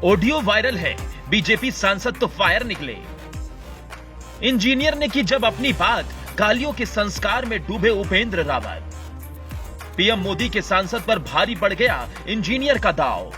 Audio viral है, BJP सांसद तो फायर निकले। इंजीनियर ने की जब अपनी बात, गालियों के संस्कार में डूबे उपेंद्र रावत। पीएम मोदी के सांसद पर भारी पड़ गया इंजीनियर का दांव।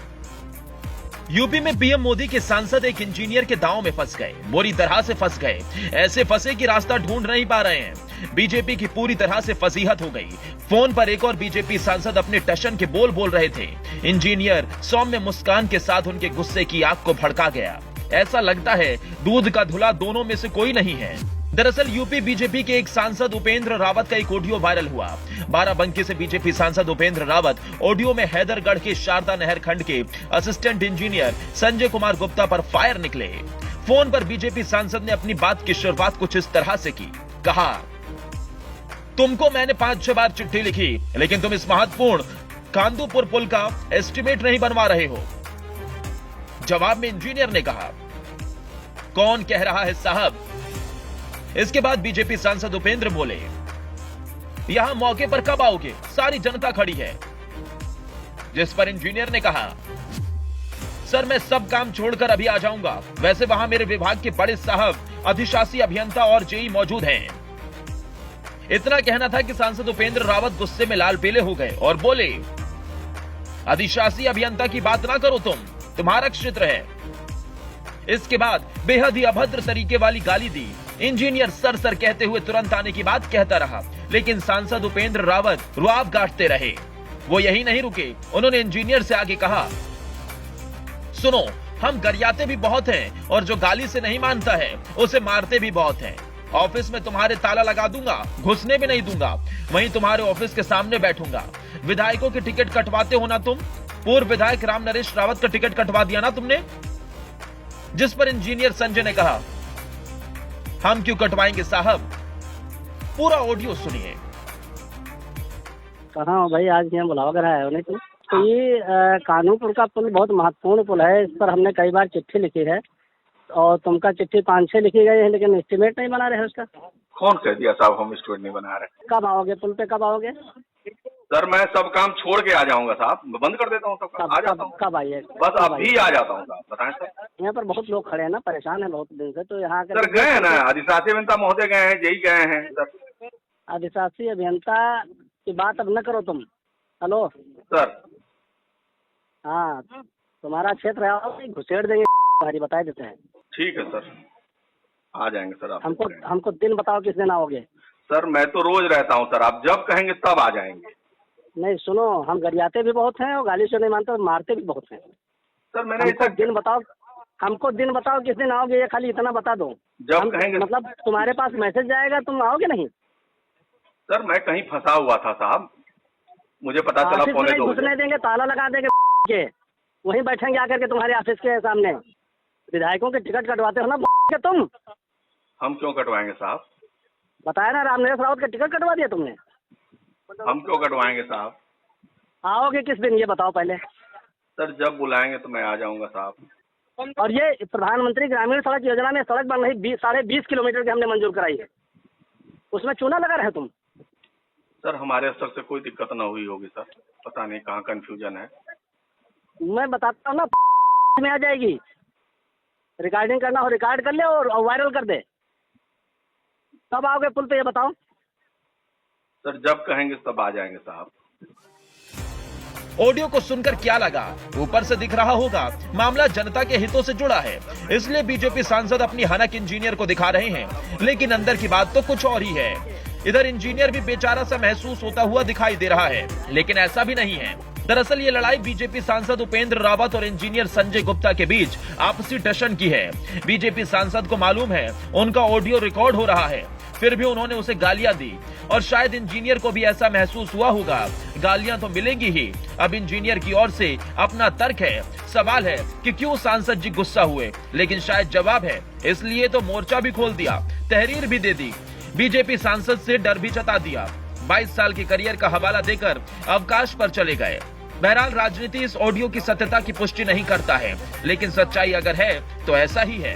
यूपी में पीएम मोदी के सांसद एक इंजीनियर के दांव में फंस गए, बुरी तरह से फंस गए। ऐसे फंसे कि रास्ता ढूंढ नहीं पा रहे हैं। बीजेपी की पूरी तरह से फजीहत हो गई। फोन पर एक और बीजेपी सांसद अपने टशन के बोल रहे थे। इंजीनियर सौम्य मुस्कान के साथ उनके गुस्से की आग को भड़का गया। ऐसा लगता है दूध का धुला दोनों में से कोई नहीं है। दरअसल यूपी बीजेपी के एक सांसद उपेंद्र रावत का एक ऑडियो वायरल हुआ। बाराबंकी से बीजेपी सांसद उपेंद्र रावत ऑडियो में हैदरगढ़ के शारदा नहर खंड के असिस्टेंट इंजीनियर संजय कुमार गुप्ता पर फायर निकले। फोन पर बीजेपी सांसद ने अपनी बात की शुरुआत कुछ इस तरह से की। कहा, तुमको मैंने 5-6 बार चिट्ठी लिखी, लेकिन तुम इस महत्वपूर्ण कांदूपुर पुल का एस्टिमेट नहीं बनवा रहे हो। जवाब में इंजीनियर ने कहा, कौन कह रहा है साहब। इसके बाद बीजेपी सांसद उपेंद्र बोले, यहां मौके पर कब आओगे, सारी जनता खड़ी है। जिस पर इंजीनियर ने कहा, सर मैं सब काम छोड़कर अभी आ जाऊंगा। वैसे वहां मेरे विभाग के बड़े साहब, अधिशासी अभियंता और जेई मौजूद हैं। इतना कहना था कि सांसद उपेंद्र रावत गुस्से में लाल पीले हो गए और बोले, अधिशासी अभियंता की बात ना करो, तुम्हारा क्षेत्र है। इसके बाद बेहद ही अभद्र तरीके वाली गाली दी। इंजीनियर सर कहते हुए तुरंत आने की बात कहता रहा, लेकिन सांसद उपेंद्र रावत रुआब गांठते रहे। वो यही नहीं रुके, उन्होंने इंजीनियर से आगे कहा, सुनो, हम गरियाते भी बहुत हैं और जो गाली से नहीं मानता है उसे मारते भी बहुत हैं। ऑफिस में तुम्हारे ताला लगा दूंगा, घुसने भी नहीं दूंगा। वहीं तुम्हारे ऑफिस के सामने बैठूंगा। विधायकों के टिकट कटवाते हो ना तुम। पूर्व विधायक राम नरेश रावत का टिकट कटवा दिया ना तुमने। जिस पर इंजीनियर संजय ने कहा, हम क्यों कटवाएंगे साहब। पूरा ऑडियो सुनिए। कहाँ हो भाई, आज यहाँ बुलावा कर आए हो नहीं तुम। तो ये कानूनपुर का पुल बहुत महत्वपूर्ण पुल है। इस पर हमने कई बार चिट्ठी लिखी है और तुमका चिट्ठी 5-6 लिखी गई है, लेकिन एस्टिमेट नहीं बना रहे हो उसका। कौन कह दिया साहब हम एस्टिमेट नहीं बना रहे। कब आओगे पुल पे, कब आओगे। सर मैं सब काम छोड़ के आ जाऊंगा साहब, बंद कर देता हूँ सब काम, आ जाता हूँ। कब आइए, बस अभी आ जाता हूँ साहब, बताएं सर। यहाँ पर बहुत लोग खड़े हैं ना, परेशान है बहुत दिन से, तो यहाँ सर गए हैं ना, अधिशासी अभियंता महोदय गए हैं, यही गए हैं सर। अधिशासी अभियंता की बात अब न करो तुम। Hello sir. हाँ, तुम्हारा क्षेत्र है, घुसेड़ देंगे तुम्हारी, बता देते हैं। ठीक है सर, आ जाएंगे सर। हमको दिन बताओ किस दिन आओगे। सर मैं तो रोज रहता हूँ सर, आप जब कहेंगे तब आ जाएंगे। नहीं सुनो, हम गरियाते भी बहुत हैं और गाली से नहीं मानते, मारते भी बहुत हैं। सर मैंने हमको दिन बताओ किस दिन आओगे, ये खाली इतना बता दो। जब कहेंगे। मतलब तुम्हारे पास मैसेज जाएगा, तुम आओगे नहीं। सर मैं कहीं फंसा हुआ था साहब, मुझे पता चला पौने 2 बजे। घुसने देंगे, ताला लगा देंगे के, वहीं बैठेंगे आकर के तुम्हारे ऑफिस के सामने। विधायकों के टिकट कटवाते हो ना के तुम। हम क्यों कटवाएंगे साहब। बताया ना, राम नरेश रावत का टिकट कटवा दिया तुमने। हम क्यों कटवाएंगे साहब। आओगे किस दिन ये बताओ पहले। सर जब बुलाएंगे तो मैं आ जाऊंगा साहब। और ये प्रधानमंत्री ग्रामीण सड़क योजना में सड़क बन रही 20 किलोमीटर की हमने मंजूर कराई है, उसमें चूना लगा रहे तुम। सर हमारे स्तर से कोई दिक्कत ना हुई होगी सर, पता नहीं कहाँ कंफ्यूजन है। मैं बताता हूँ ना, में आ जाएगी। रिकॉर्डिंग करना हो रिकॉर्ड कर ले और वायरल कर दे। कब आओगे पुल पे ये बताओ। सर जब कहेंगे तब आ जाएंगे साहब। ऑडियो को सुनकर क्या लगा, ऊपर से दिख रहा होगा मामला जनता के हितों से जुड़ा है, इसलिए बीजेपी सांसद अपनी हनक इंजीनियर को दिखा रहे हैं, लेकिन अंदर की बात तो कुछ और ही है। इधर इंजीनियर भी बेचारा सा महसूस होता हुआ दिखाई दे रहा है, लेकिन ऐसा भी नहीं है। दरअसल ये लड़ाई बीजेपी सांसद उपेंद्र रावत और इंजीनियर संजय गुप्ता के बीच आपसी टशन की है। बीजेपी सांसद को मालूम है उनका ऑडियो रिकॉर्ड हो रहा है, फिर भी उन्होंने उसे गालियां दी और शायद इंजीनियर को भी ऐसा महसूस हुआ होगा, गालियां तो मिलेंगी ही। अब इंजीनियर की ओर से अपना तर्क है। सवाल है कि क्यों सांसद जी गुस्सा हुए, लेकिन शायद जवाब है इसलिए तो मोर्चा भी खोल दिया, तहरीर भी दे दी, बीजेपी सांसद से डर भी जता दिया, 22 साल के करियर का हवाला देकर अवकाश पर चले गए। बहरहाल राजनीति इस ऑडियो की सत्यता की पुष्टि नहीं करता है, लेकिन सच्चाई अगर है तो ऐसा ही है।